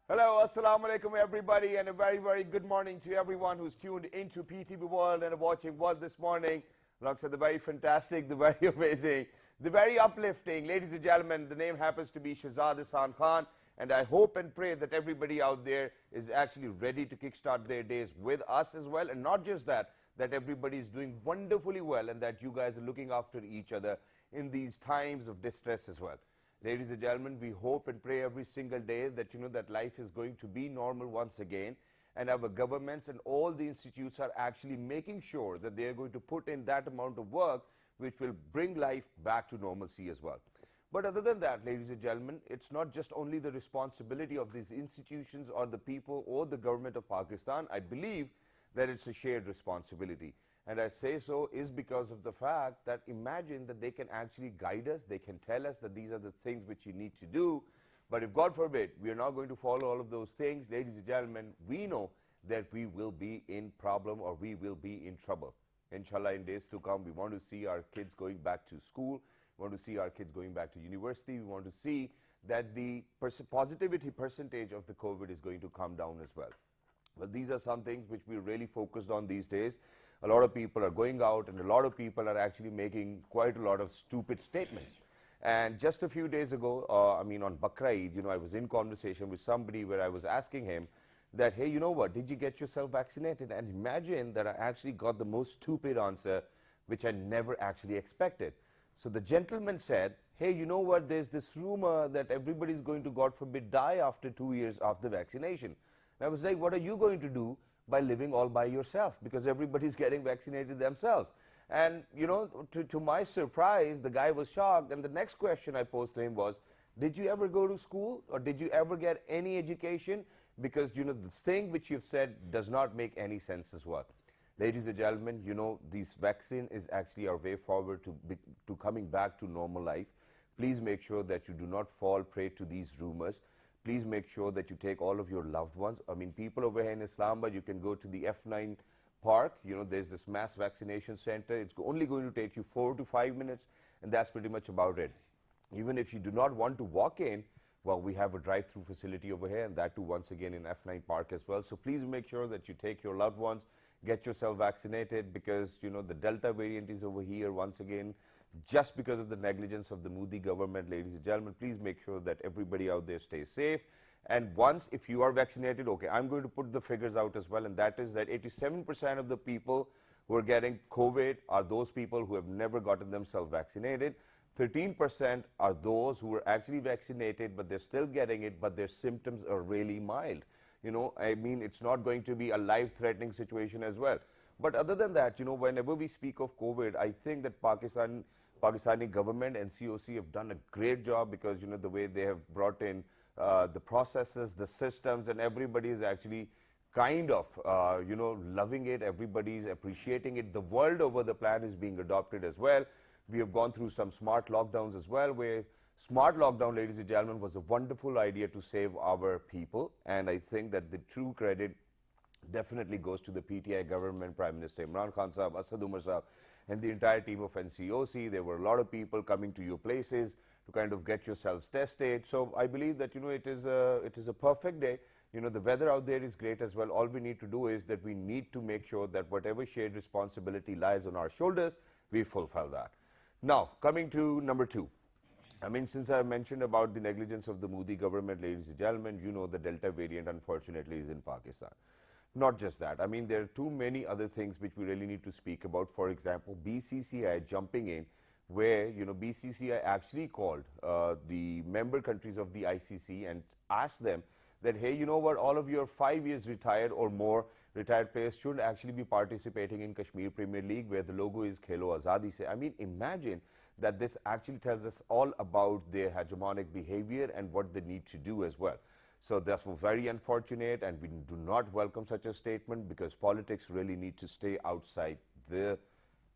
Hello, assalamu alaikum everybody, and a very good morning to everyone who's tuned into PTB World and watching what this morning. Alongside the very fantastic, the very amazing, the very uplifting, ladies and gentlemen, the name happens to be Shahzad Hasan Khan, and I hope and pray that everybody out there is actually ready to kickstart their days with us as well, and not just that, that everybody is doing wonderfully well and that you guys are looking after each other in these times of distress as well. Ladies and gentlemen, we hope and pray every single day that that life is going to be normal once again, and our governments and all the institutes are actually making sure that they are going to put in that amount of work which will bring life back to normalcy as well. But other than that, ladies and gentlemen, it's not just only the responsibility of these institutions or the people or the government of Pakistan. I believe that it's a shared responsibility. And I say so is because of the fact that imagine that they can actually guide us, they can tell us that these are the things which you need to do. But if God forbid, we are not going to follow all of those things, ladies and gentlemen, we know that we will be in problem or we will be in trouble. Inshallah, in days to come, we want to see our kids going back to school, we want to see our kids going back to university, we want to see that the positivity percentage of the COVID is going to come down as well. Well, these are some things which we're really focused on these days. A lot of people are going out and a lot of people are actually making quite a lot of stupid statements. And just a few days ago, on Bakra Eid, I was in conversation with somebody where I was asking him that, hey, you know what, did you get yourself vaccinated? And imagine that I actually got the most stupid answer, which I never actually expected. So the gentleman said, hey, you know what, there's this rumor that everybody's going to, God forbid, die after 2 years after vaccination. And I was like, what are you going to do by living all by yourself? Because everybody's getting vaccinated themselves. And, to my surprise, the guy was shocked. And the next question I posed to him was, did you ever go to school or did you ever get any education? Because, the thing which you've said does not make any sense as well. Ladies and gentlemen, this vaccine is actually our way forward to coming back to normal life. Please make sure that you do not fall prey to these rumors. Please make sure that you take all of your loved ones. I mean, people over here in Islamabad, you can go to the F9 park. There's this mass vaccination center. It's only going to take you 4 to 5 minutes, and that's pretty much about it. Even if you do not want to walk in, well, we have a drive-through facility over here, and that too, once again, in F9 park as well. So please make sure that you take your loved ones, get yourself vaccinated, because, the Delta variant is over here once again. Just because of the negligence of the Modi government, ladies and gentlemen, please make sure that everybody out there stays safe. And once, if you are vaccinated, okay, I'm going to put the figures out as well, and that is that 87% of the people who are getting COVID are those people who have never gotten themselves vaccinated. 13% are those who are actually vaccinated, but they're still getting it, but their symptoms are really mild. It's not going to be a life-threatening situation as well. But other than that, whenever we speak of COVID, I think that Pakistani government and COC have done a great job because, the way they have brought in the processes, the systems, and everybody is actually kind of, loving it. Everybody is appreciating it. The world over, the plan is being adopted as well. We have gone through some smart lockdowns as well, where smart lockdown, ladies and gentlemen, was a wonderful idea to save our people. And I think that the true credit definitely goes to the PTI government, Prime Minister Imran Khan Sahab, Asad Umar Sahab, and the entire team of NCOC. There were a lot of people coming to your places to kind of get yourselves tested. So I believe that, it is a perfect day. The weather out there is great as well. All we need to do is that we need to make sure that whatever shared responsibility lies on our shoulders, we fulfill that. Now, coming to number 2. Since I mentioned about the negligence of the Modi government, ladies and gentlemen, the Delta variant, unfortunately, is in Pakistan. Not just that. There are too many other things which we really need to speak about. For example, BCCI jumping in, where, BCCI actually called the member countries of the ICC and asked them that, hey, you know what, all of your 5 years retired or more retired players should actually be participating in Kashmir Premier League, where the logo is Khelo Azadi Se. Imagine that this actually tells us all about their hegemonic behavior and what they need to do as well. So that's very unfortunate, and we do not welcome such a statement, because politics really need to stay outside the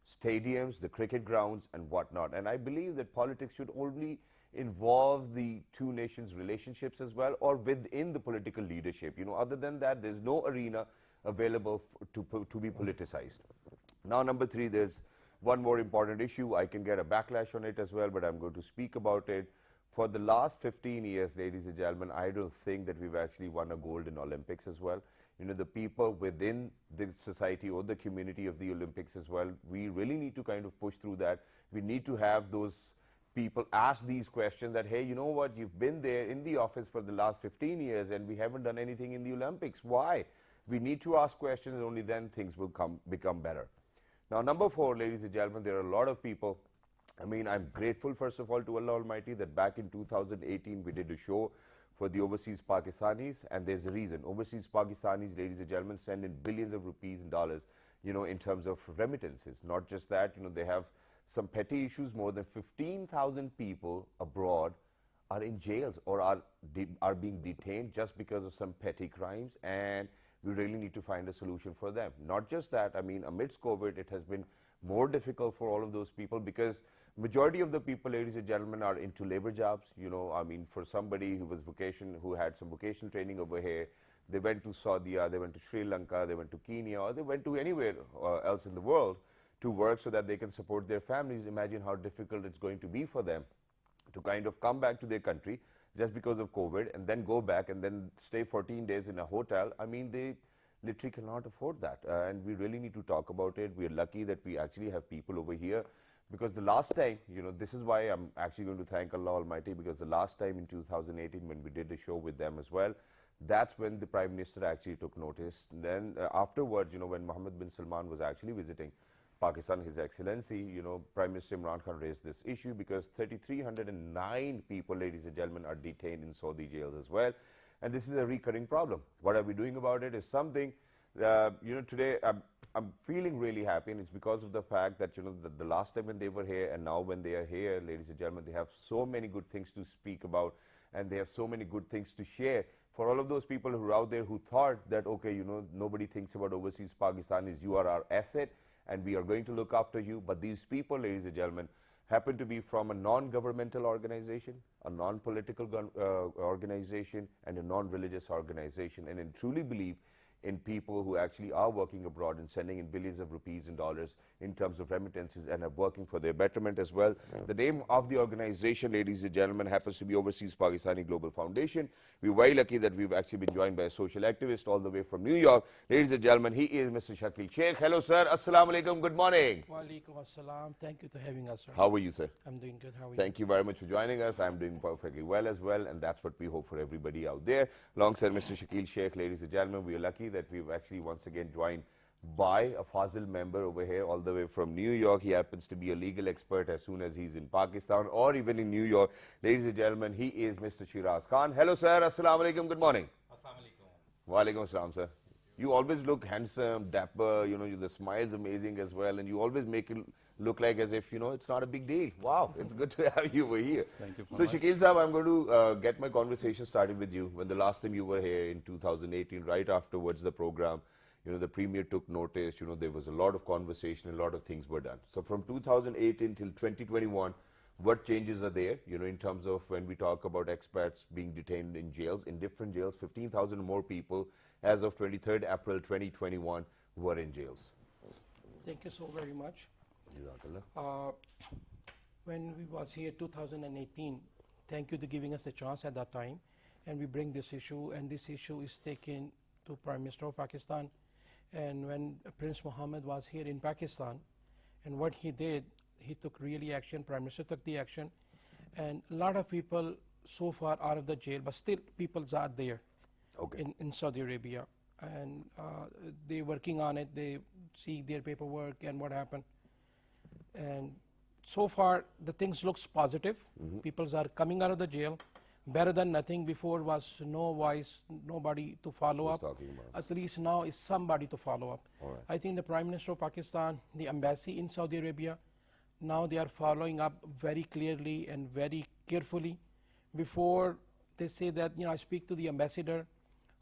stadiums, the cricket grounds, and whatnot. And I believe that politics should only involve the two nations' relationships as well, or within the political leadership. Other than that, there's no arena available to be politicized. Now, number 3, there's one more important issue. I can get a backlash on it as well, but I'm going to speak about it. for the last 15 years, ladies and gentlemen, I don't think that we've actually won a gold in Olympics as well. You know, the people within the society or the community of the Olympics as well, we really need to kind of push through that. We need to have those people ask these questions that, hey, you know what, you've been there in the office for the last 15 years and we haven't done anything in the Olympics. Why? We need to ask questions, and only then things will become better. Now, number 4, ladies and gentlemen, there are a lot of people. I mean, I'm grateful, first of all, to Allah Almighty that back in 2018, we did a show for the overseas Pakistanis, and there's a reason. Overseas Pakistanis, ladies and gentlemen, send in billions of rupees and dollars, you know, in terms of remittances. Not just that, you know, they have some petty issues. More than 15,000 people abroad are in jails or are being detained just because of some petty crimes, and we really need to find a solution for them. Not just that, I mean, amidst COVID, it has been more difficult for all of those people because majority of the people, ladies and gentlemen, are into labor jobs. You know, I mean, for somebody who had some vocational training over here, they went to Saudi, they went to Sri Lanka, they went to Kenya, or they went to anywhere else in the world to work so that they can support their families. Imagine how difficult it's going to be for them to kind of come back to their country just because of COVID and then go back and then stay 14 days in a hotel. I mean, they literally cannot afford that, and we really need to talk about it. We're lucky that we actually have people over here, because the last time, you know, this is why I'm actually going to thank Allah Almighty, because the last time in 2018 when we did the show with them as well, that's when the Prime Minister actually took notice. And then afterwards, you know, when Mohammed bin Salman was actually visiting Pakistan, His Excellency, you know, Prime Minister Imran Khan raised this issue because 3,309 people, ladies and gentlemen, are detained in Saudi jails as well. And this is a recurring problem. What are we doing about it is something, you know, today I'm feeling really happy, and it's because of the fact that, you know, the last time when they were here and now when they are here, ladies and gentlemen, they have so many good things to speak about, and they have so many good things to share. For all of those people who are out there who thought that, okay, you know, nobody thinks about overseas Pakistanis, you are our asset, and we are going to look after you. But these people, ladies and gentlemen, happen to be from a non-governmental organization, a non-political organization, and a non-religious organization. And I truly believe in people who actually are working abroad and sending in billions of rupees and dollars in terms of remittances and are working for their betterment as well. The name of the organization, ladies and gentlemen, happens to be Overseas Pakistani Global Foundation. We're very lucky that we've actually been joined by a social activist all the way from New York. Ladies and gentlemen, he is Mr. Shakil Sheikh. Hello, sir. Assalamu alaikum. Good morning. Wa alaikum assalam. Thank you for having us, sir. How are you, sir? I'm doing good. How are you? Thank you very much for joining us. I'm doing perfectly well as well, and that's what we hope for everybody out there. Alongside Mr. Shakil Sheikh, ladies and gentlemen, we are lucky that we've actually once again joined by a Fazil member over here all the way from New York. He happens to be a legal expert as soon as he's in Pakistan or even in New York. Ladies and gentlemen, he is Mr. Shiraz Khan. Hello, sir. Assalamu alaikum. Good morning. Assalamu alaikum. Wa alaikum assalam, sir. You always look handsome, dapper, you know, the smile's amazing as well, and you always make it look like as if, you know, it's not a big deal. Wow, it's good to have you over here. Thank you. So, Shakil Saab, I'm going to get my conversation started with you. When the last time you were here in 2018, right afterwards the program, you know, the Premier took notice, you know, there was a lot of conversation, a lot of things were done. So, from 2018 till 2021, what changes are there, you know, in terms of when we talk about expats being detained in jails, in different jails, 15,000 more people as of 23rd April 2021 were in jails. Thank you so very much. When we was here 2018, thank you for giving us the chance at that time, and we bring this issue, and this issue is taken to Prime Minister of Pakistan. And when Prince Mohammed was here in Pakistan, and what he did, he took really action. Prime Minister took the action, and a lot of people so far out of the jail, but still people are there. Okay. In Saudi Arabia, and they're working on it. They see their paperwork and what happened, and so far the things looks positive. People are coming out of the jail better than nothing. Before was no voice, nobody to follow up. At least now is somebody to follow up. Right. I think the Prime Minister of Pakistan, the embassy in Saudi Arabia, now they are following up very clearly and very carefully. Before they say that, you know, I speak to the ambassador,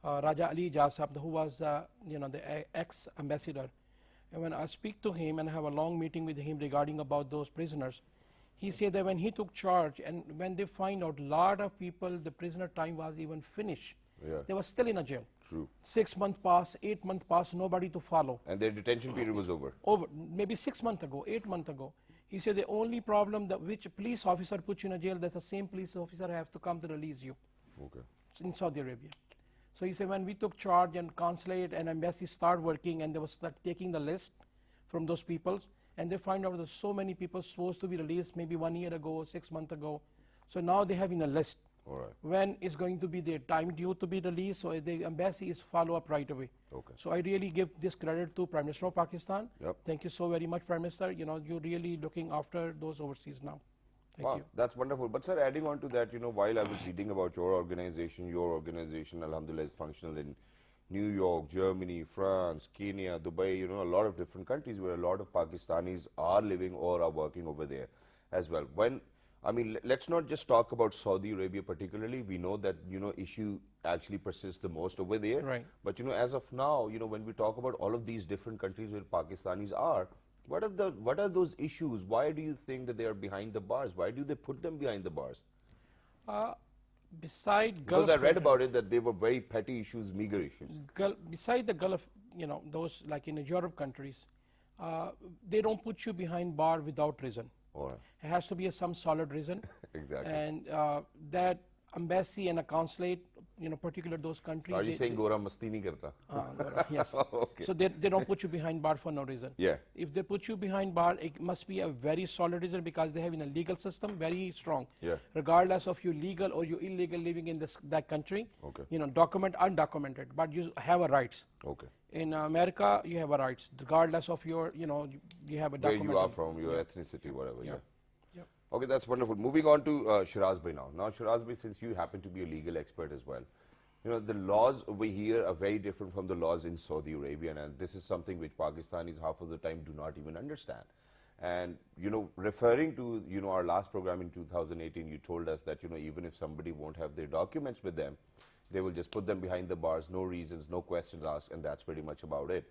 Raja Ali Jasab, who was, you know, the ex-ambassador. And when I speak to him and have a long meeting with him regarding about those prisoners, he said that when he took charge and when they find out a lot of people, the prisoner time was even finished. Yeah. They were still in a jail. True. 6 months passed, 8 months passed, nobody to follow. And their detention period was over. Over, maybe 6 months ago, 8 months ago. He said the only problem that which police officer puts you in a jail, that's the same police officer have to come to release you. Okay. In Saudi Arabia. So he said when we took charge and consulate and embassy start working and they was start taking the list from those people and they find out there's so many people supposed to be released maybe 1 year ago, 6 months ago. So now they having a list. All right. When is going to be their time due to be released, so the embassy is follow up right away. Okay. So I really give this credit to Prime Minister of Pakistan. Yep. Thank you so very much, Prime Minister. You know, you're really looking after those overseas now. Thank Wow, you. that's wonderful. But sir, adding on to that, while I was reading about your organization, alhamdulillah, is functional in New York, Germany, France, Kenya, Dubai, a lot of different countries where a lot of Pakistanis are living or are working over there as well. Let's not just talk about Saudi Arabia particularly. We know that, issue actually persists the most over there. Right. But, as of now, when we talk about all of these different countries where Pakistanis are, what are those issues? Why do you think that they are behind the bars? Why do they put them behind the bars? Because I read about it that they were very petty issues, meager issues. Beside the Gulf, those like in the Europe countries, they don't put you behind bar without reason. All right. It has to be some solid reason. Exactly. And that embassy and a consulate, particular those countries. Are you saying Gora masti nahi karta? Yes. Okay. So they don't put you behind bar for no reason. Yeah. If they put you behind bar, it must be a very solid reason because they have in a legal system very strong. Yeah. Regardless of you legal or you illegal living in that country. Okay. Document undocumented, but you have a rights. Okay. In America, you have a rights regardless of your, you have a document. Where you are from, your ethnicity, whatever. Yeah. Yep. Okay, that's wonderful. Moving on to Shiraz Bhai now. Now, Shiraz Bhai, since you happen to be a legal expert as well, the laws over here are very different from the laws in Saudi Arabia, and this is something which Pakistanis half of the time do not even understand. And, referring to, our last program in 2018, you told us that, even if somebody won't have their documents with them, they will just put them behind the bars, no reasons, no questions asked, and that's pretty much about it.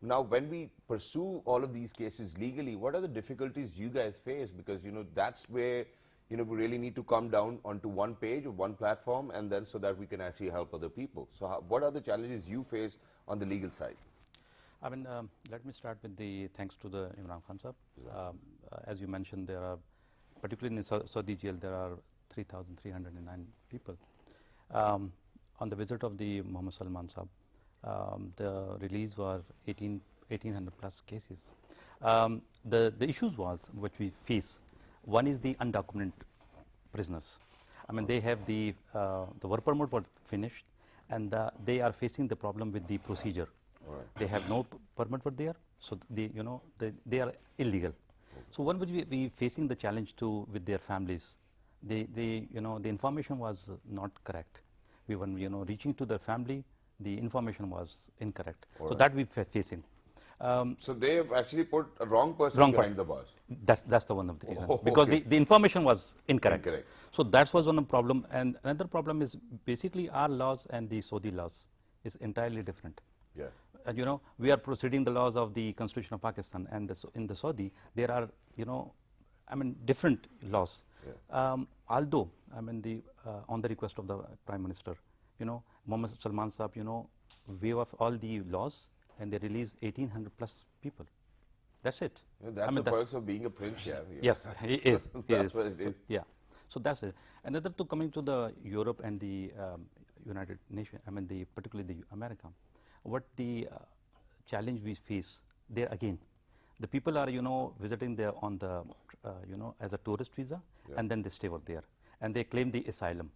Now, when we pursue all of these cases legally, what are the difficulties you guys face? Because, that's where, we really need to come down onto one page or one platform, and then so that we can actually help other people. So what are the challenges you face on the legal side? Let me start with the thanks to the Imran Khan sir. As you mentioned, there are, particularly in Saudi jail, there are 3,309 people. On the visit of the Muhammad Salman Sahab, the release was 1,800 plus cases. The issues was which we face. One is the undocumented prisoners. They have the work permit was finished, and they are facing the problem with the procedure. Right. They have no permit for there, so they are illegal. So one would be facing the challenge too with their families. The information was not correct. We were reaching to the family, the information was incorrect. All so right. that we're facing. So they have actually put a wrong person behind the bars. That's the one of the reasons. Oh, because okay. the information was incorrect. Incorrect. So that was one of the problem. And another problem is basically our laws and the Saudi laws is entirely different. Yeah. And we are proceeding the laws of the Constitution of Pakistan, and in the Saudi there are different laws. Yeah. Although on the request of the Prime Minister, Muhammad Salman Sahab, waive off all the laws, and they release 1,800 plus people. That's it. That's the perks of being a prince, yeah. Yes, he is. That's what it is. Yeah. So that's it. Another to coming to the Europe and the United Nations, particularly the America. What the challenge we face there again, the people are visiting there on the as a tourist visa, Yeah. and then they stay over there, and they claim the asylum.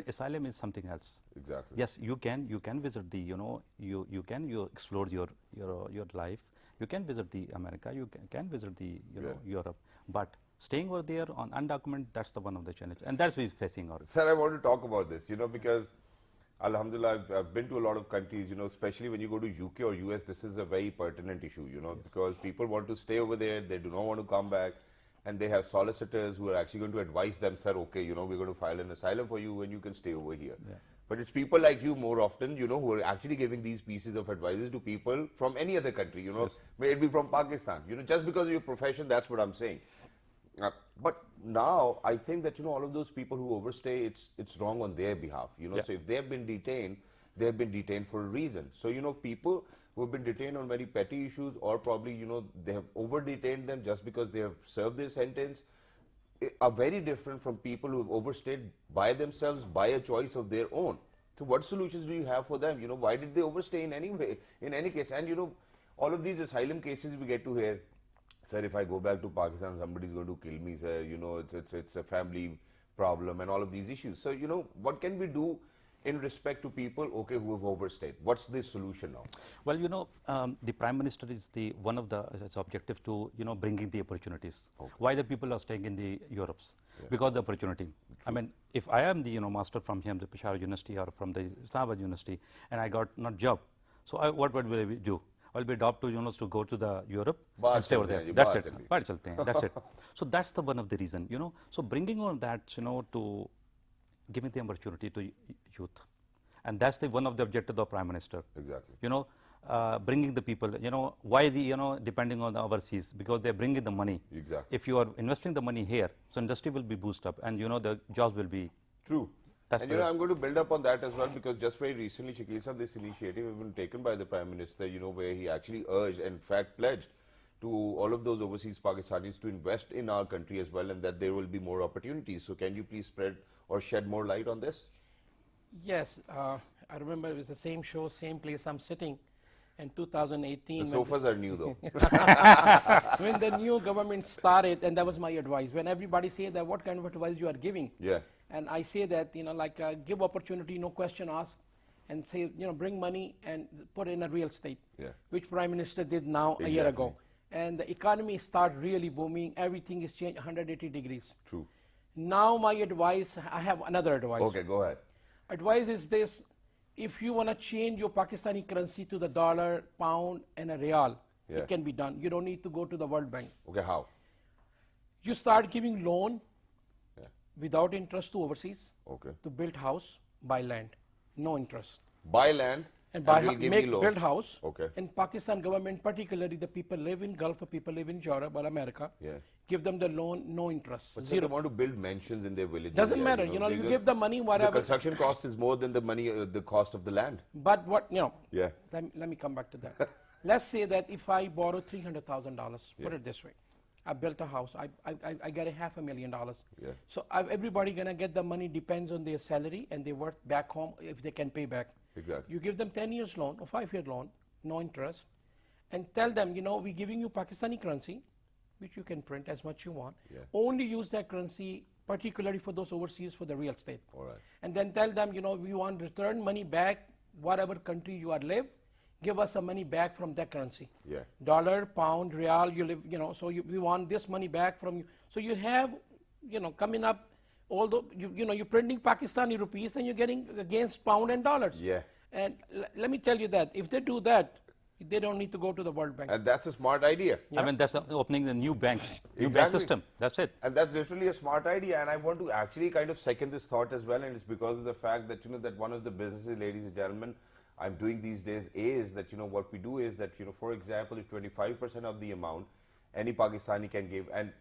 Asylum is something else. Exactly. Yes, you can visit the you explore your life. You can visit the America. You can visit the Europe, but staying over there on undocumented, that's the one of the challenge, and that's we're facing out. Sir, I want to talk about this, because Alhamdulillah, I've been to a lot of countries, especially when you go to UK or US, this is a very pertinent issue, Yes. because people want to stay over there, they do not want to come back, and they have solicitors who are actually going to advise them, sir, okay, we're going to file an asylum for you and you can stay over here. Yeah. But it's people like you more often, who are actually giving these pieces of advices to people from any other country, Yes. may it be from Pakistan, just because of your profession, that's what I'm saying. But now I think that all of those people who overstay, it's wrong on their behalf. Yeah. So if they have been detained, they have been detained for a reason. So, people who have been detained on very petty issues, or probably, they have over-detained them just because they have served their sentence, are very different from people who have overstayed by themselves, by a choice of their own. So what solutions do you have for them? Why did they overstay in any way, in any case? And, all of these asylum cases we get to hear, sir, if I go back to Pakistan, somebody's going to kill me, sir, it's a family problem and all of these issues. So, what can we do in respect to people, okay, who have overstayed? What's the solution now? Well, the Prime Minister is one of its objectives to, bringing the opportunities. Okay. Why the people are staying in the Europes? Yeah. Because the opportunity. True. I mean, if I am the, master from here, the Peshawar University or from the Islamabad University, and I got not job, so what will I do? I'll be adopt to, to go to the Europe and stay over there. That's it. That's it. So that's the one of the reason, So bringing on that, to giving the opportunity to youth. And that's one of the objectives of the Prime Minister. Exactly. Bringing the people, why depending on the overseas, because they're bringing the money. Exactly. If you are investing the money here, so industry will be boosted up and, the jobs will be. True. And I'm going to build up on that as well, because just very recently, Shakil Sahab, this initiative has been taken by the Prime Minister, where he actually urged, and in fact pledged to all of those overseas Pakistanis to invest in our country as well, and that there will be more opportunities. So can you please spread or shed more light on this? Yes, I remember it was the same show, same place I'm sitting in 2018. The sofas are new though. When the new government started, and that was my advice. When everybody say that, what kind of advice you are giving? Yeah. And I say that, give opportunity, no question asked, and say, bring money and put in a real estate, yeah, which Prime Minister did now exactly. a year ago. And the economy start really booming. Everything is changed 180 degrees. True. Now my advice, I have another advice. Okay, go ahead. Advice is this: if you want to change your Pakistani currency to the dollar, pound, and a real, yeah, it can be done. You don't need to go to the World Bank. Okay, how? You start giving loan, yeah, without interest to overseas, okay, to build house, buy land, no interest. Buy land and build house. Okay. In Pakistan government, particularly the people live in Gulf, or people live in Europe or America, yeah, give them the loan, no interest. But zero. They want to build mansions in their villages. Doesn't matter, you give the money, whatever. The construction cost is more than the money, the cost of the land. But what, yeah, let me come back to that. Let's say that if I borrow $300,000, put it this way, I built a house, I get $500,000. Yeah. So everybody gonna get the money, depends on their salary and their work back home, if they can pay back. Exactly. You give them 10 years loan or 5-year loan, no interest, and tell them, we're giving you Pakistani currency, which you can print as much you want. Yeah. Only use that currency, particularly for those overseas, for the real estate. All right. And then tell them, we want return money back, whatever country you are live, give us some money back from that currency. Yeah. Dollar, pound, real, you live, so we want this money back from you. So you have, coming up, although, you're printing Pakistani rupees and you're getting against pound and dollars. Yeah. And let me tell you that, if they do that, they don't need to go to the World Bank. And that's a smart idea. Yeah. I mean, that's opening the new bank, new Exactly. bank system. That's it. And that's literally a smart idea. And I want to actually kind of second this thought as well. And it's because of the fact that, that one of the businesses, ladies and gentlemen, I'm doing these days is that, what we do is that, for example, if 25% of the amount any Pakistani can give, and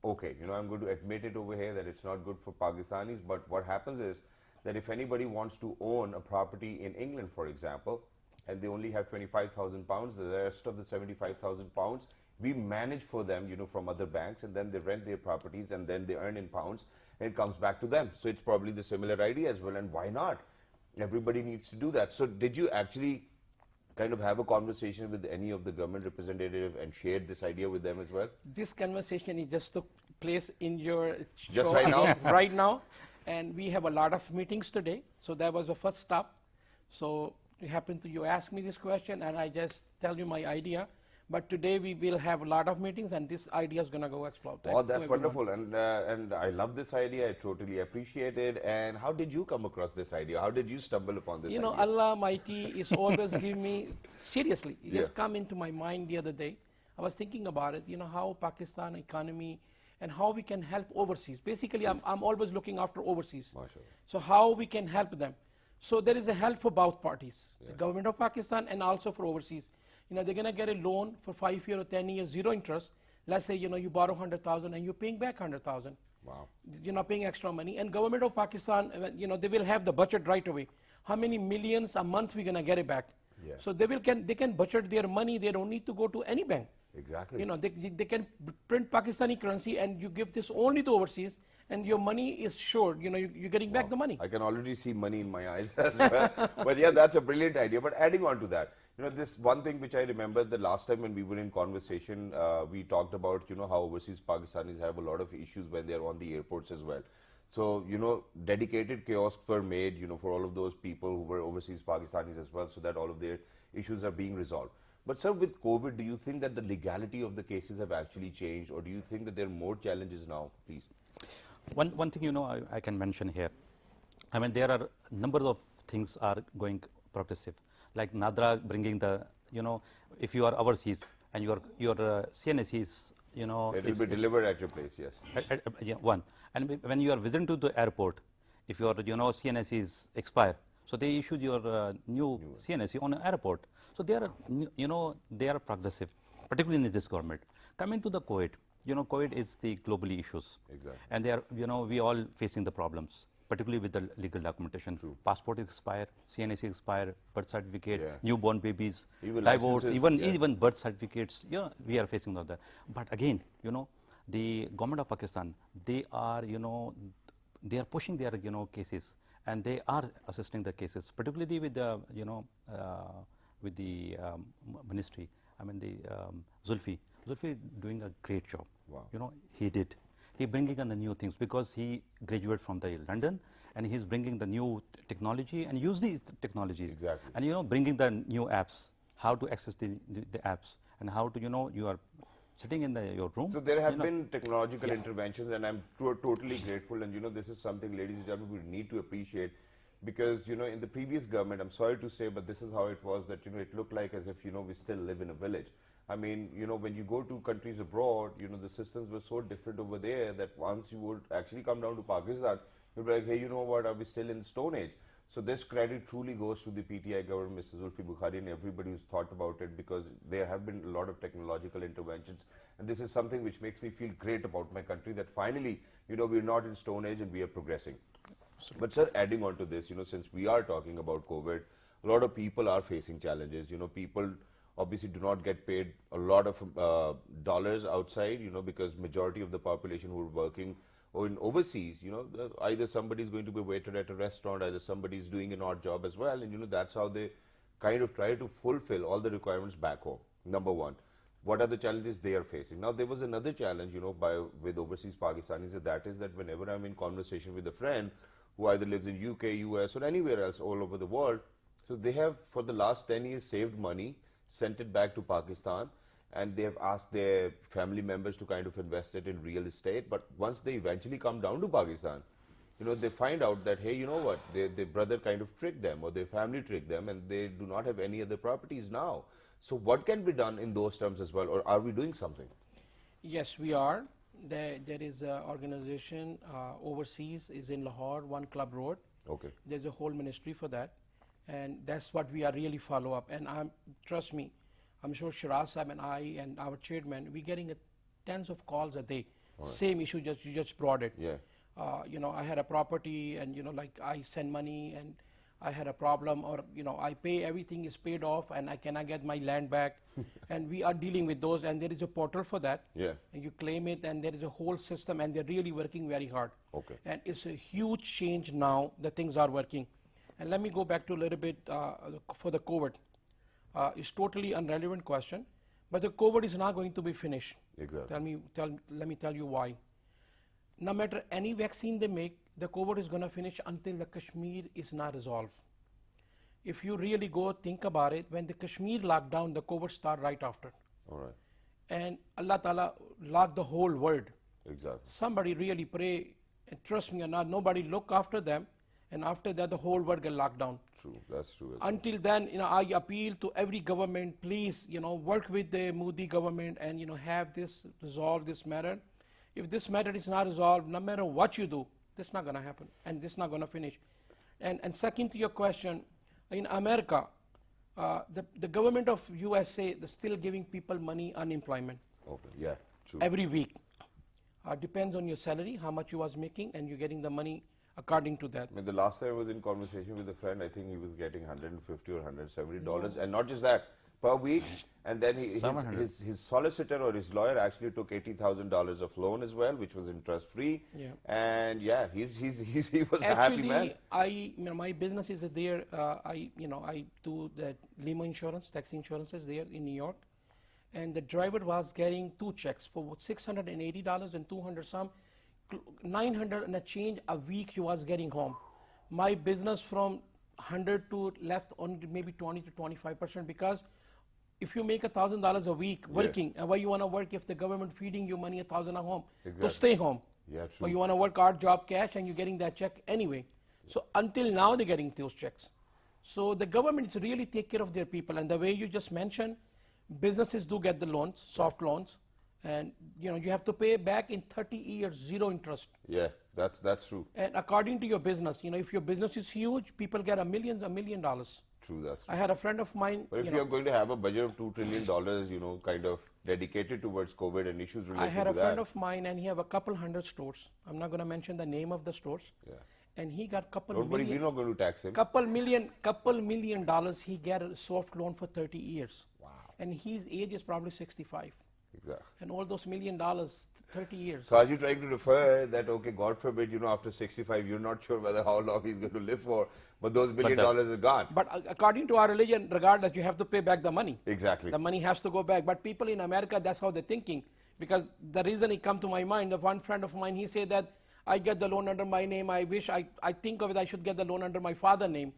okay, I'm going to admit it over here that it's not good for Pakistanis, but what happens is that if anybody wants to own a property in England, for example, and they only have 25,000 pounds, the rest of the 75,000 pounds, we manage for them, from other banks, and then they rent their properties, and then they earn in pounds, and it comes back to them. So it's probably the similar idea as well, and why not? Everybody needs to do that. So did you actually kind of have a conversation with any of the government representative and shared this idea with them as well? This conversation is just took place in your just show right now? right now. And we have a lot of meetings today. So that was the first stop. So you asked me this question and I just tell you my idea. But today we will have a lot of meetings and this idea is going to go explode. Oh, that's wonderful. And I love this idea. I totally appreciate it. And how did you come across this idea? How did you stumble upon this idea? Allah Almighty is always giving me, seriously, it Yeah. just come into my mind the other day. I was thinking about it, how Pakistan economy and how we can help overseas. Basically, I'm always looking after overseas. MashaAllah. So how we can help them. So there is a help for both parties, Yeah. the government of Pakistan and also for overseas. They're going to get a loan for 5 years or 10 years, zero interest. Let's say, you borrow 100,000 and you're paying back 100,000. Wow. You're not paying extra money. And government of Pakistan, they will have the budget right away. how many millions a month we're going to get it back. Yeah. So they can budget their money. They don't need to go to any bank. Exactly. You know, they can print Pakistani currency and you give this only to overseas and your money is sure. You know, you're getting back the money. I can already see money in my eyes as well. But yeah, that's a brilliant idea. But adding on to that, you know, this one thing which I remember the last time when we were in conversation, we talked about, you know, how overseas Pakistanis have a lot of issues when they're on the airports as well. So, you know, dedicated kiosks were made, you know, for all of those people who were overseas Pakistanis as well, so that all of their issues are being resolved. But sir, with COVID, do you think that the legality of the cases have actually changed, or do you think that there are more challenges now, please? One thing, you know, I can mention here. I mean, there are number of things are going progressive, like Nadra bringing the, you know, if you are overseas and your CNSE is, you know, It will be delivered at your place, yes. yeah, one. And when you are visiting to the airport, if your, you know, CNSE is expire, so they issued your new CNSE on an airport. So they are, you know, they are progressive, particularly in this government. Coming to the COVID, you know, COVID is the globally issues. Exactly. And they are, you know, we all facing the problems, particularly with the legal documentation. True. Passport expire, CNSE expire, birth certificate, Yeah. newborn babies, Even divorce, licenses, even birth certificates. Yeah, we are facing all that. But again, you know, the government of Pakistan, they are, you know, they are pushing their, you know, cases, and they are assisting the cases, particularly with the, you know, with the ministry. I mean, the Zulfi doing a great job. Wow. You know, he did. He bringing in the new things because he graduated from the London, and he's bringing the new technology and use these technologies. Exactly. And, you know, bringing the new apps, how to access the apps, and how to, you know, you are sitting in your room. So there have you know, been technological interventions, and I'm totally grateful. And you know, this is something, ladies and gentlemen, we need to appreciate, because you know, in the previous government, I'm sorry to say, but this is how it was, that you know, it looked like as if, you know, we still live in a village. I mean, you know, when you go to countries abroad, you know, the systems were so different over there that once you would actually come down to Pakistan, you'd be like, hey, you know what, are we still in the Stone Age? So this credit truly goes to the PTI government, Mr. Zulfi Bukhari, and everybody who's thought about it, because there have been a lot of technological interventions, and this is something which makes me feel great about my country, that finally, you know, we're not in Stone Age and we are progressing. But sir, adding on to this, you know, since we are talking about COVID, a lot of people are facing challenges. You know, people obviously do not get paid a lot of dollars outside, you know, because majority of the population who are working or in overseas, you know, either somebody is going to be a waiter at a restaurant, either somebody is doing an odd job as well, and you know, that's how they kind of try to fulfill all the requirements back home. Number one, what are the challenges they are facing? Now, there was another challenge, you know, with overseas Pakistanis, that is that whenever I'm in conversation with a friend who either lives in UK, US, or anywhere else all over the world, so they have for the last 10 years saved money, sent it back to Pakistan, and they have asked their family members to kind of invest it in real estate. But once they eventually come down to Pakistan, you know, they find out that, hey, you know what, their brother kind of tricked them, or their family tricked them, and they do not have any other properties now. So what can be done in those terms as well, or are we doing something? Yes, we are. There is an organization overseas, is in Lahore, One Club Road. Okay. There's a whole ministry for that, and that's what we are really follow up. And trust me, I'm sure Shiraz Sahib and I and our chairman, we're getting tens of calls a day. Right. Same issue, you just brought it. Yeah. You know, I had a property, and you know, like I send money, and I had a problem, or you know, I pay, everything is paid off, and I cannot get my land back. And we are dealing with those, and there is a portal for that. Yeah. And you claim it, and there is a whole system, and they're really working very hard. Okay. And it's a huge change now that things are working. And let me go back to a little bit for the COVID. It's totally irrelevant question, but the COVID is not going to be finished. Exactly. Let me tell you why. No matter any vaccine they make, the COVID is going to finish until the Kashmir is not resolved. If you really go think about it, when the Kashmir locked down, the COVID started right after. All right. And Allah Ta'ala locked the whole world. Exactly. Somebody really pray, and trust me or not, nobody look after them, and after that the whole world get locked down. True, that's true. Until then, you know, I appeal to every government, please, you know, work with the Modi government and, you know, have this, resolve this matter. If this matter is not resolved, no matter what you do, this is not going to happen, and this is not going to finish. And second to your question, in America, the government of USA is still giving people money unemployment. Okay, yeah, true. Every week. Depends on your salary, how much you was making, and you're getting the money according to that. I mean, the last time I was in conversation with a friend, I think he was getting $150 or $170, and not just that, per week. And then his solicitor or his lawyer actually took $80,000 of loan as well, which was interest free. Yeah. And yeah, he was a happy man. Actually, my business is there. I do the limo insurance, taxi insurances there in New York, and the driver was getting 2 checks for $680 and 200 some. 900 and a change a week he was getting home. My business from 100 to left on maybe 20 to 25%, because if you make $1,000 a week working, and why you want to work if the government feeding you money $1,000 at home? Exactly. So stay home. Yeah, true. Or you want to work hard job cash and you're getting that check anyway. So until now they're getting those checks. So the government is really take care of their people, and the way you just mentioned, businesses do get the loans, soft loans. And you have to pay back in 30 years, 0 interest. Yeah, that's true. And according to your business, if your business is huge, people get $1 million. True, that's true. I had a friend of mine. But if you're going to have a budget of $2 trillion, kind of dedicated towards COVID and issues related to that. I had a friend of mine, and he have a couple hundred stores. I'm not going to mention the name of the stores. Yeah. And he got couple Don't worry, million. we're not going to tax him. Couple million dollars. He get a soft loan for 30 years. Wow. And his age is probably 65. Exactly. And all those $1 million, 30 years. So are you trying to refer that, okay, God forbid, after 65, you're not sure whether how long he's going to live for, but those $1 million are gone. But according to our religion, regardless, you have to pay back the money. Exactly. The money has to go back. But people in America, that's how they're thinking. Because the reason it come to my mind, of one friend of mine, he said that I get the loan under my name. I think of it, I should get the loan under my father's name.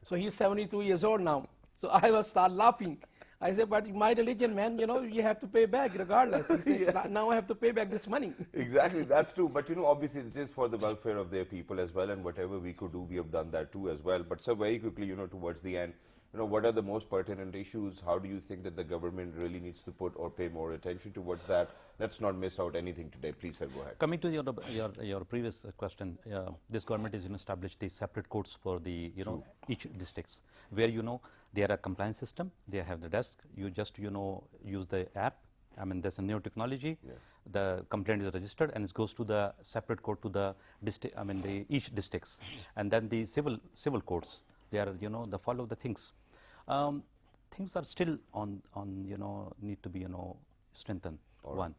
So he's 72 years old now. So I was start laughing. I said, but my religion, man, you have to pay back regardless. He said, now I have to pay back this money. Exactly, that's true. But, obviously it is for the welfare of their people as well, and whatever we could do, we have done that too as well. But so very quickly, towards the end, what are the most pertinent issues? How do you think that the government really needs to put or pay more attention towards that? Let's not miss out anything today. Please, sir, go ahead. Coming to your previous question, this government is established the separate codes for the each districts, where they are a compliance system. They have the desk. You just use the app. I mean, there's a new technology. Yeah. The complaint is registered and it goes to the separate code to the district. I mean, each districts, and then the civil codes. They are they follow the things. Things are still on need to be strengthened. All one,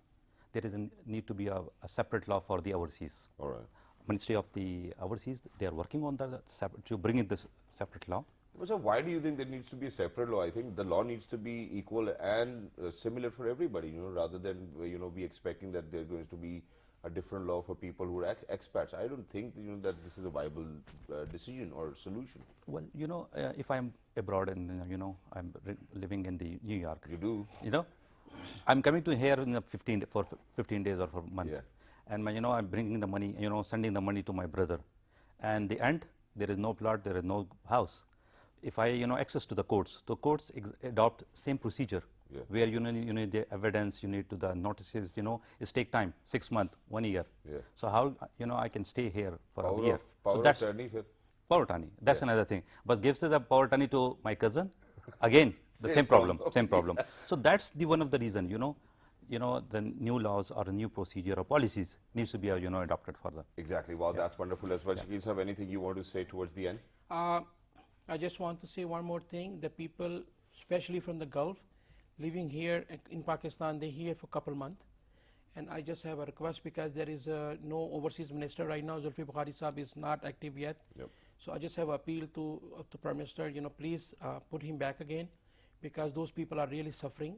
there is a need to be a separate law for the overseas. All right. Ministry of the Overseas, they are working on to bring in this separate law. So why do you think there needs to be a separate law? I think the law needs to be equal and similar for everybody, rather than be expecting that there's going to be a different law for people who are expats. I don't think that this is a viable decision or solution. Well, if I'm abroad and I'm living in the New York. You do. I'm coming to here in for 15 days or for a month. Yeah. And I'm bringing the money, sending the money to my brother. And the end, there is no plot, there is no house. If I access to the courts adopt same procedure. Yeah. Where you need the evidence, you need to the notices, it take time, 6 months, 1 year. Yeah. So how I can stay here for power a year? Power so that's attorney, sir. Power attorney. That's another thing. But gives to the power attorney to my cousin, again the same problem. Same problem. So that's the one of the reason. The new laws or a new procedure or policies needs to be adopted further. Exactly. Wow, that's wonderful as well. Shakil, have anything you want to say towards the end? I just want to say one more thing. The people, especially from the Gulf, living here in Pakistan, they're here for a couple months. And I just have a request, because there is no overseas minister right now. Zulfi Bukhari Saab is not active yet. Yep. So I just have appeal to the Prime Minister, please put him back again, because those people are really suffering.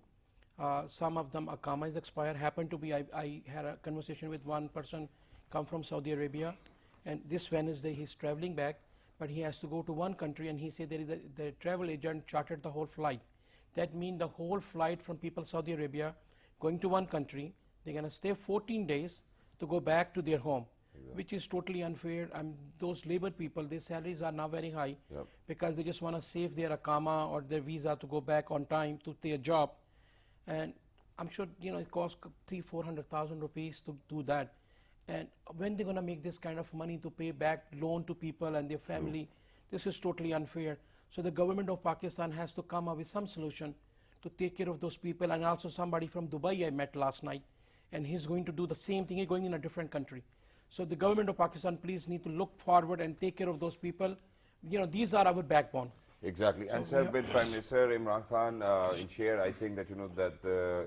Some of them, Akama is expired. Happened to be, I had a conversation with one person come from Saudi Arabia, and this Wednesday he's traveling back, but he has to go to one country, and he said the travel agent chartered the whole flight. That means the whole flight from people Saudi Arabia going to one country, they're going to stay 14 days to go back to their home, which is totally unfair. Those labor people, their salaries are now very high, because they just want to save their Akama or their visa to go back on time to their job. And I'm sure, it costs 300,000-400,000 rupees to do that. And when they're going to make this kind of money to pay back loan to people and their family, this is totally unfair. So the government of Pakistan has to come up with some solution to take care of those people. And also somebody from Dubai I met last night, and he's going to do the same thing. He's going in a different country. So the government of Pakistan, please need to look forward and take care of those people. These are our backbone. Exactly. And sir, with Prime Minister Imran Khan in chair, I think that,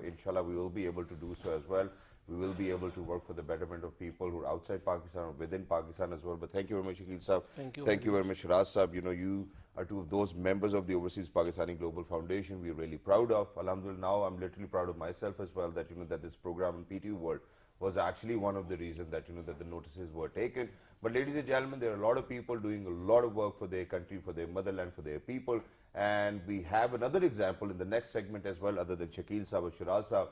inshallah, we will be able to do so as well. We will be able to work for the betterment of people who are outside Pakistan or within Pakistan as well. But thank you very much, Shakil Saab. Thank you very much, Shiraz Saab. You are two of those members of the Overseas Pakistani Global Foundation we're really proud of. Alhamdulillah, now I'm literally proud of myself as well that, that this program in PTV World was actually one of the reasons that, that the notices were taken. But ladies and gentlemen, there are a lot of people doing a lot of work for their country, for their motherland, for their people. And we have another example in the next segment as well, other than Shakil Saab or Shiraz Saab,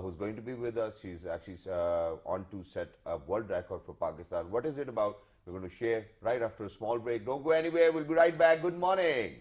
who's going to be with us. She's actually on to set a world record for Pakistan. What is it about? We're going to share right after a small break. Don't go anywhere. We'll be right back. Good morning.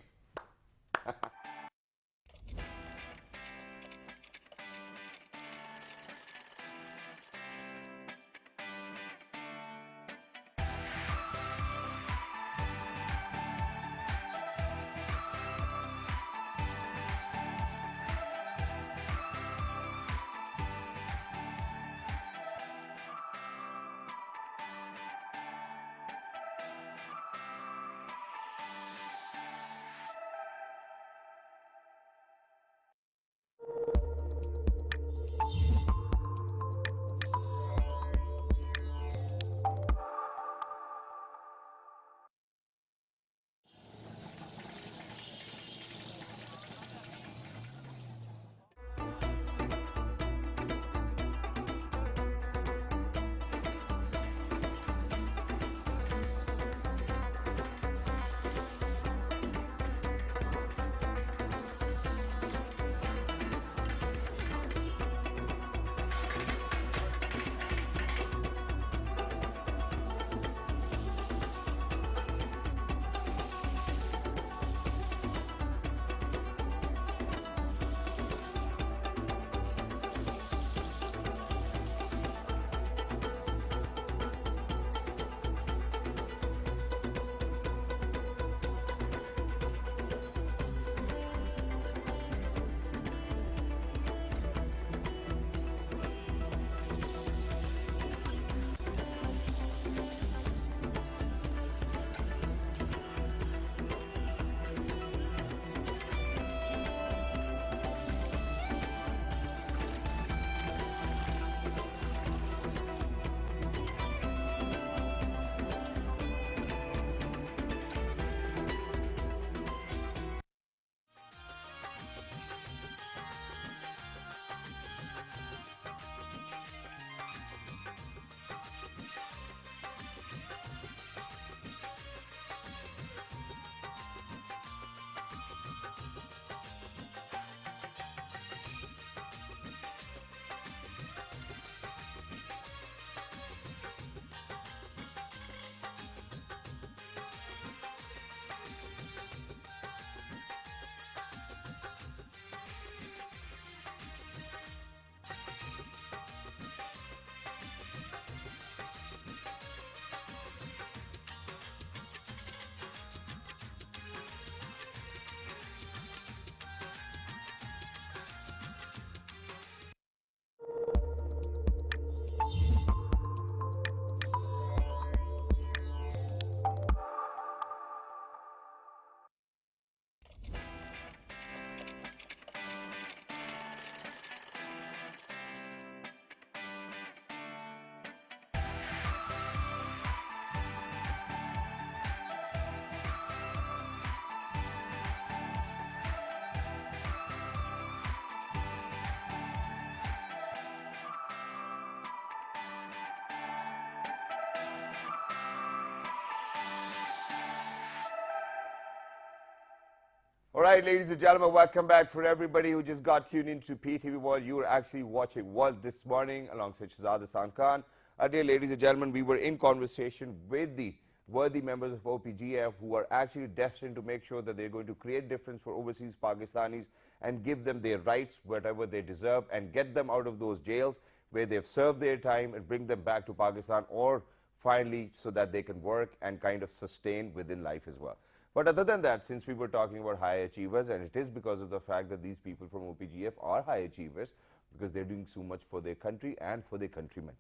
All right, ladies and gentlemen, welcome back. For everybody who just got tuned into PTV World, you were actually watching World this morning alongside Shahzad Hassan Khan. Dear ladies and gentlemen, we were in conversation with the worthy members of OPGF who are actually destined to make sure that they're going to create difference for overseas Pakistanis and give them their rights, whatever they deserve, and get them out of those jails where they've served their time and bring them back to Pakistan, or finally so that they can work and kind of sustain within life as well. But other than that, since we were talking about high achievers, and it is because of the fact that these people from OPGF are high achievers because they're doing so much for their country and for their countrymen.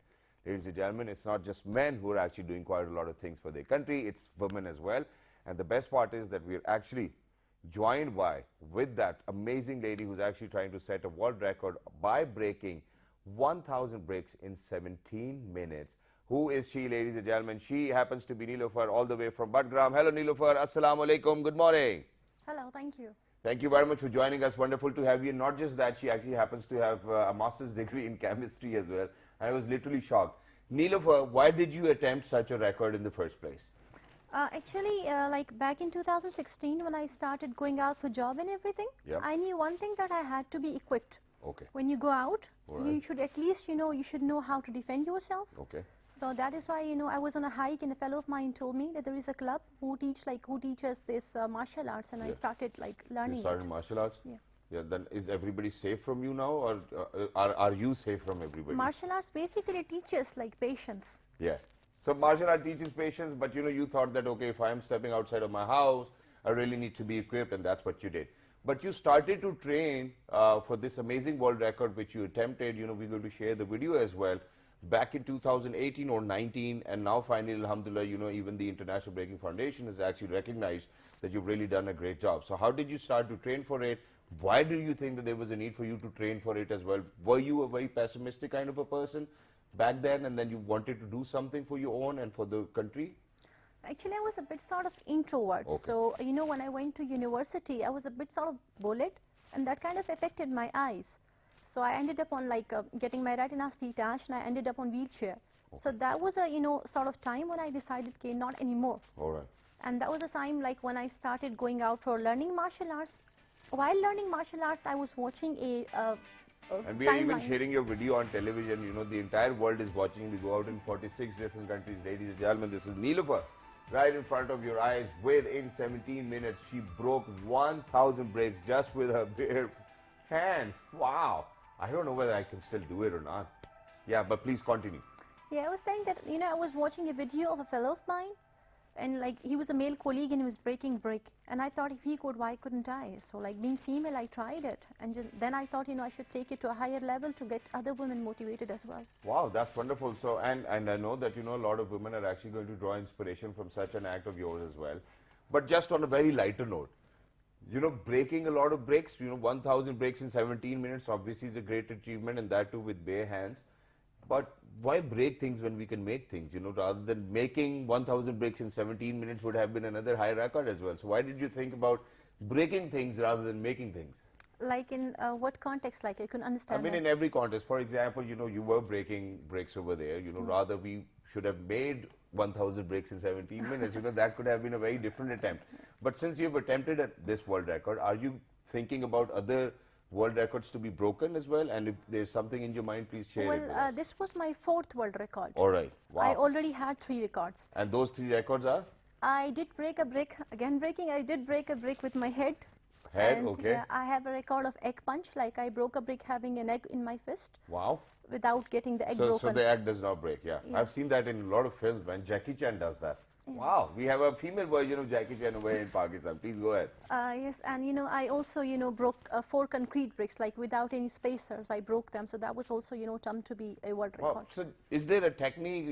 Ladies and gentlemen, it's not just men who are actually doing quite a lot of things for their country, it's women as well. And the best part is that we're actually joined with that amazing lady who's actually trying to set a world record by breaking 1,000 breaks in 17 minutes. Who is she, ladies and gentlemen? She happens to be Niloufar, all the way from Budgram. Hello, Niloufar. Assalamu alaikum. Good morning. Hello, thank you. Thank you very much for joining us. Wonderful to have you. Not just that, she actually happens to have a master's degree in chemistry as well. I was literally shocked. Niloufar, why did you attempt such a record in the first place? Actually, like back in 2016, when I started going out for job and everything, Yep. I knew one thing, that I had to be equipped. Okay. When you go out, Alright. you should at least, you should know how to defend yourself. Okay. So that is why, I was on a hike and a fellow of mine told me that there is a club who teaches this martial arts, and I Yeah. started like learning You started it. martial arts? Yeah. Yeah, then is everybody safe from you now, or are you safe from everybody? Martial arts basically teaches like patience. Yeah. So martial art teaches patience, but you thought that, okay, if I'm stepping outside of my house, I really need to be equipped, and that's what you did. But you started to train for this amazing world record, which you attempted. We're going to share the video as well. Back in 2018 or 19, and now finally, alhamdulillah, even the International Breaking Foundation has actually recognized that you've really done a great job. So how did you start to train for it? Why do you think that there was a need for you to train for it as well? Were you a very pessimistic kind of a person back then, and then you wanted to do something for your own and for the country? Actually, I was a bit sort of introvert. Okay. So, when I went to university, I was a bit sort of bullied, and that kind of affected my eyes. So I ended up on getting my retinas detached, and I ended up on wheelchair. So that was a, sort of time when I decided, okay, not anymore. All right. And that was a time like when I started going out for learning martial arts. While learning martial arts, I was watching a And we are even timeline. sharing your video on television. The entire world is watching. We go out in 46 different countries. Ladies and gentlemen, this is Niloufar. Right in front of your eyes, within 17 minutes, she broke 1,000 breaks just with her bare hands. Wow. I don't know whether I can still do it or not. Yeah, but please continue. Yeah, I was saying that, I was watching a video of a fellow of mine, and he was a male colleague and he was breaking break. And I thought, if he could, why couldn't I? So being female, I tried it. And then I thought, I should take it to a higher level to get other women motivated as well. Wow, that's wonderful. So, and I know that, a lot of women are actually going to draw inspiration from such an act of yours as well. But just on a very lighter note, breaking a lot of breaks, 1,000 breaks in 17 minutes obviously is a great achievement, and that too with bare hands. But why break things when we can make things, rather than making 1,000 breaks in 17 minutes would have been another high record as well. So why did you think about breaking things rather than making things? Like in what context? Like I couldn't understand. I mean, that. in every contest. For example, you were breaking breaks over there. Rather we should have made 1,000 breaks in 17 minutes. That could have been a very different attempt. But since you've attempted at this world record, are you thinking about other world records to be broken as well? And if there's something in your mind, please share it with Well, us. this was my 4th world record. All right. Wow. I already had 3 records. And those 3 records are? I did break a brick, again breaking, I did break a brick with my head. Head, And, okay. Yeah, I have a record of egg punch, like I broke a brick having an egg in my fist Wow. without getting the egg So broken. the egg does not break, yeah. Yeah. I've seen that in a lot of films when Jackie Chan does that. Wow. We have a female version of Jackie Chan over in Pakistan. Please go ahead. Yes, and I also, broke 4 concrete bricks, like without any spacers, I broke them. So that was also, termed to be a world record. Wow. So is there a technique,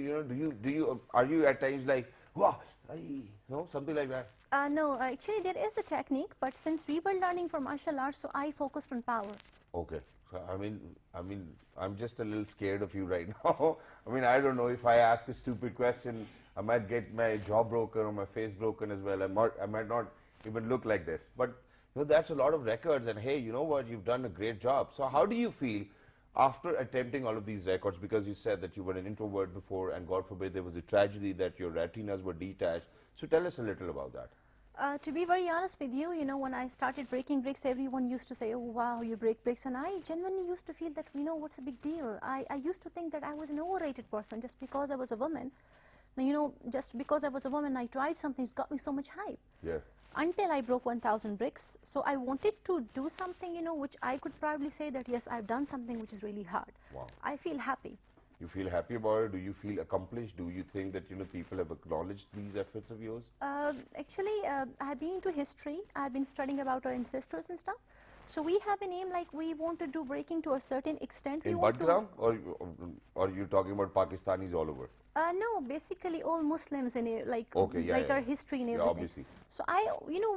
are you at times like, wow, something like that? No, actually there is a technique, but since we were learning for martial arts, so I focused on power. Okay. So, I'm just a little scared of you right now. I don't know, if I ask a stupid question, I might get my jaw broken or my face broken as well. I might not even look like this. But that's a lot of records, and hey, you know what? You've done a great job. So how do you feel after attempting all of these records? Because you said that you were an introvert before, and God forbid there was a tragedy that your retinas were detached. So tell us a little about that. To be very honest with you, when I started breaking bricks, everyone used to say, oh wow, you break bricks. And I genuinely used to feel that, what's the big deal? I used to think that I was an overrated person just because I was a woman. Now, just because I was a woman, I tried something, it's got me so much hype. Yeah. Until I broke 1,000 bricks. So I wanted to do something, which I could probably say that, yes, I've done something which is really hard. Wow. I feel happy. You feel happy about it? Do you feel accomplished? Do you think that people have acknowledged these efforts of yours? Actually, I've been into history. I've been studying about our ancestors and stuff. So we have an aim, like we want to do breaking to a certain extent. We In want to- Budgram, or you're talking about Pakistanis all over? No, basically all Muslims in it, like Okay, yeah, like yeah, our yeah. history and Yeah, everything. obviously. So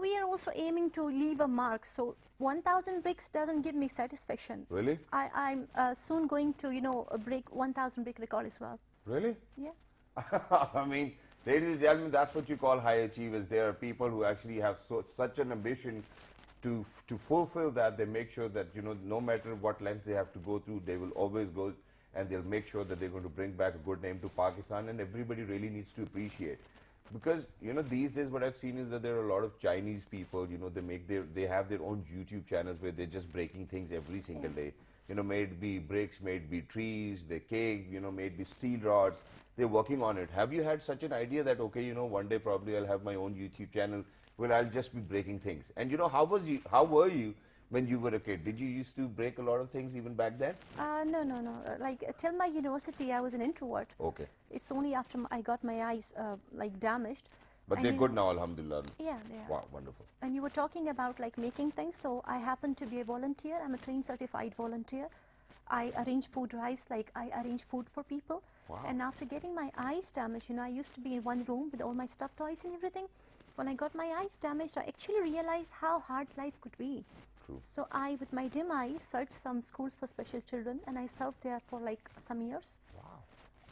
we are also aiming to leave a mark. So 1,000 bricks doesn't give me satisfaction. Really? I'm soon going to break 1,000 brick record as well. Really? Yeah. I mean, ladies and gentlemen, that's what you call high achievers. There are people who actually have such an ambition to fulfill that. They make sure that, no matter what length they have to go through, they will always go, and they'll make sure that they're going to bring back a good name to Pakistan, and everybody really needs to appreciate. Because, these days what I've seen is that there are a lot of Chinese people, they have their own YouTube channels where they're just breaking things every single day. May it be bricks, may it be trees, the cake, may it be steel rods. They're working on it. Have you had such an idea that, okay, one day probably I'll have my own YouTube channel where I'll just be breaking things? And how were you when you were a kid? Did you used to break a lot of things even back then? No. Like till my university, I was an introvert. Okay. It's only after I got my eyes damaged. But And they're good now, alhamdulillah. Yeah, they are. Wow, wonderful. And you were talking about like making things, so I happen to be a volunteer. I'm a trained certified volunteer. I arrange food drives, like I arrange food for people. Wow. And after getting my eyes damaged, I used to be in one room with all my stuffed toys and everything. When I got my eyes damaged, I actually realized how hard life could be. True. So I, with my dim eyes, searched some schools for special children, and I served there for like some years. Wow.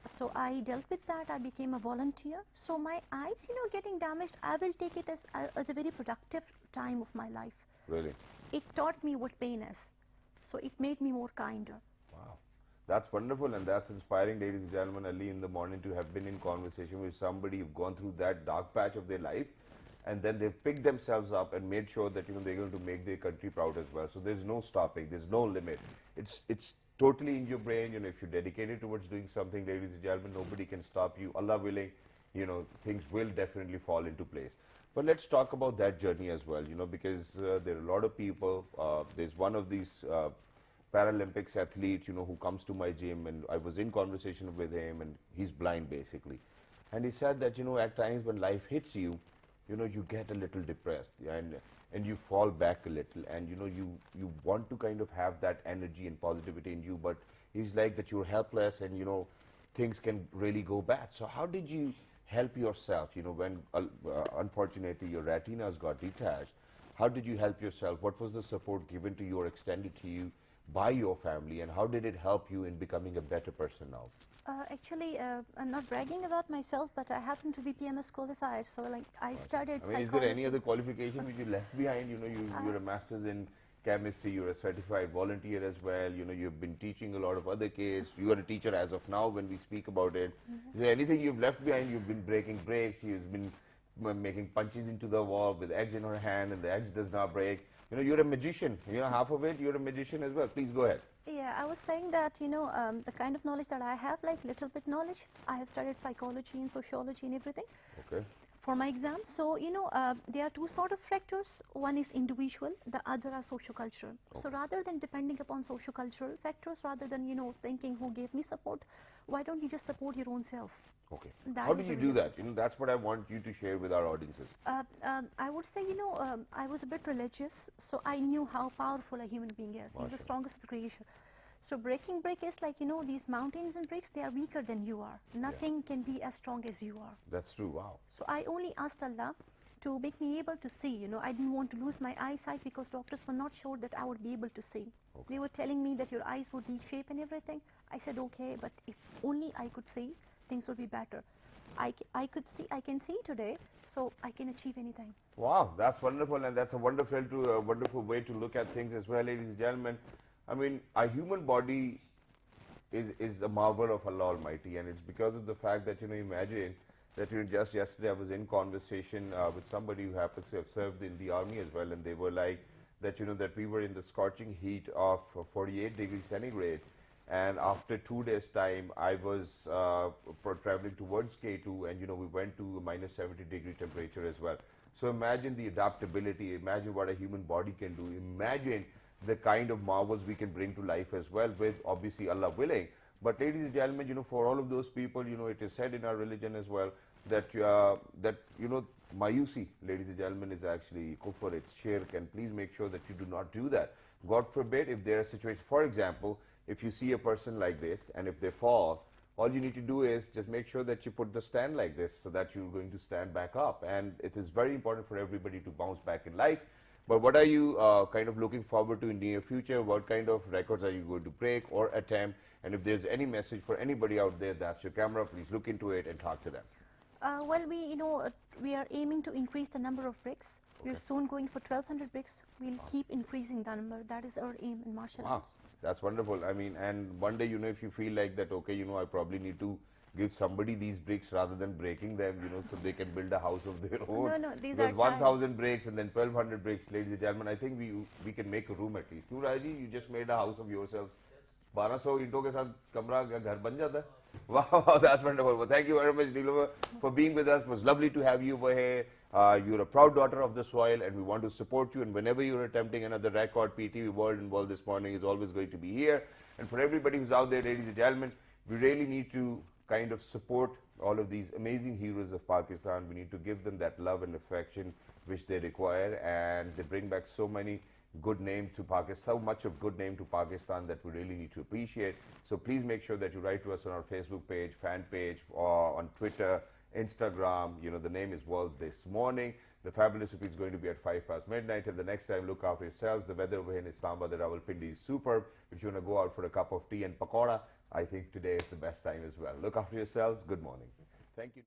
So I dealt with that. I became a volunteer. So my eyes, getting damaged, I will take it as a very productive time of my life. Really? It taught me what pain is. So it made me more kinder. Wow. That's wonderful, and that's inspiring, ladies and gentlemen, early in the morning to have been in conversation with somebody who've gone through that dark patch of their life, and then they've picked themselves up and made sure that they're going to make their country proud as well. So there's no stopping, there's no limit. It's totally in your brain. If you're dedicated towards doing something, ladies and gentlemen, nobody can stop you. Allah willing, things will definitely fall into place. But let's talk about that journey as well, because there are a lot of people. There's one of these Paralympics athletes, who comes to my gym, and I was in conversation with him, and he's blind basically. And he said that, at times when life hits you, you get a little depressed, and you fall back a little, and you want to kind of have that energy and positivity in you, but he's like that you're helpless, and things can really go bad. So how did you help yourself, when unfortunately your retinas got detached? How did you help yourself? What was the support given to you or extended to you by your family, and how did it help you in becoming a better person now? Actually, I'm not bragging about myself, but I happen to be PMS qualified. So like I studied psychology. Is there any other qualification which you left behind? You're a master's in chemistry, you're a certified volunteer as well, you've been teaching a lot of other kids, you are a teacher as of now when we speak about it. Is there anything you've left behind? You've been breaking bricks, you've been making punches into the wall with eggs in her hand, and the eggs does not break. You're a magician, half of it, you're a magician as well. Please go ahead. Yeah, I was saying that, the kind of knowledge that I have, like little bit knowledge, I have studied psychology and sociology and everything. Okay. For my exam. So, there are two sort of factors. One is individual, the other are socio-cultural. Okay. So rather than depending upon socio-cultural factors, rather than, thinking who gave me support, why don't you just support your own self? Okay. That How is do the you do real that? That's what I want you to share with our audiences. I would say, I was a bit religious, so I knew how powerful a human being is. He's the strongest of the creation. So breaking brick is like, these mountains and bricks, they are weaker than you are. Nothing can be as strong as you are. That's true, wow. So I only asked Allah to make me able to see. I didn't want to lose my eyesight because doctors were not sure that I would be able to see. Okay. They were telling me that your eyes would take shape and everything. I said, okay, but if only I could see, things would be better. I can see today, so I can achieve anything. Wow, that's wonderful, and that's a wonderful way to look at things as well, ladies and gentlemen. I mean, our human body is a marvel of Allah Almighty, and it's because of the fact that, imagine that, just yesterday I was in conversation with somebody who happens to have served in the army as well, and they were like that, that we were in the scorching heat of 48 degrees centigrade, and after 2 days time, I was traveling towards K2, and, we went to minus 70 degree temperature as well. So imagine the adaptability, imagine what a human body can do, imagine the kind of marvels we can bring to life as well, with obviously Allah willing. But ladies and gentlemen, for all of those people, it is said in our religion as well that mayusi, ladies and gentlemen, is actually kufr, it's shirk, and please make sure that you do not do that. God forbid, if there are situations, for example, if you see a person like this and if they fall, all you need to do is just make sure that you put the stand like this so that you're going to stand back up. And it is very important for everybody to bounce back in life. But what are you kind of looking forward to in the near future? What kind of records are you going to break or attempt? And if there's any message for anybody out there, that's your camera, please look into it and talk to them. Well, we are aiming to increase the number of bricks. We're soon going for 1,200 bricks. We'll keep increasing the number. That is our aim in martial Wow, arts. that's wonderful. I mean, and one day, if you feel like that, okay, I probably need to give somebody these bricks rather than breaking them, so they can build a house of their own. No, these Because are 1,000 bricks and then 1,200 bricks, ladies and gentlemen, I think we can make a room at least. You, Raji, you just made a house of yourselves. 1200 ईंटों के साथ कमरा घर बन जाता है. Wow, that's wonderful. Well, thank you very much, Neeluma, for being with us. It was lovely to have you over here. You're a proud daughter of the soil, and we want to support you. And whenever you're attempting another record, PTV World and World this morning is always going to be here. And for everybody who's out there, ladies and gentlemen, we really need to kind of support all of these amazing heroes of Pakistan. We need to give them that love and affection which they require, and they bring back so many good name to Pakistan, so much of good name to Pakistan that we really need to appreciate. So please make sure that you write to us on our Facebook page, fan page, or on Twitter, Instagram. The name is World This Morning. The Fabulous Repeat is going to be at 5 past midnight. Till the next time, look after yourselves. The weather over here in Islamabad, the Rawalpindi is superb. If you want to go out for a cup of tea and pakora, I think today is the best time as well. Look after yourselves. Good morning. Thank you.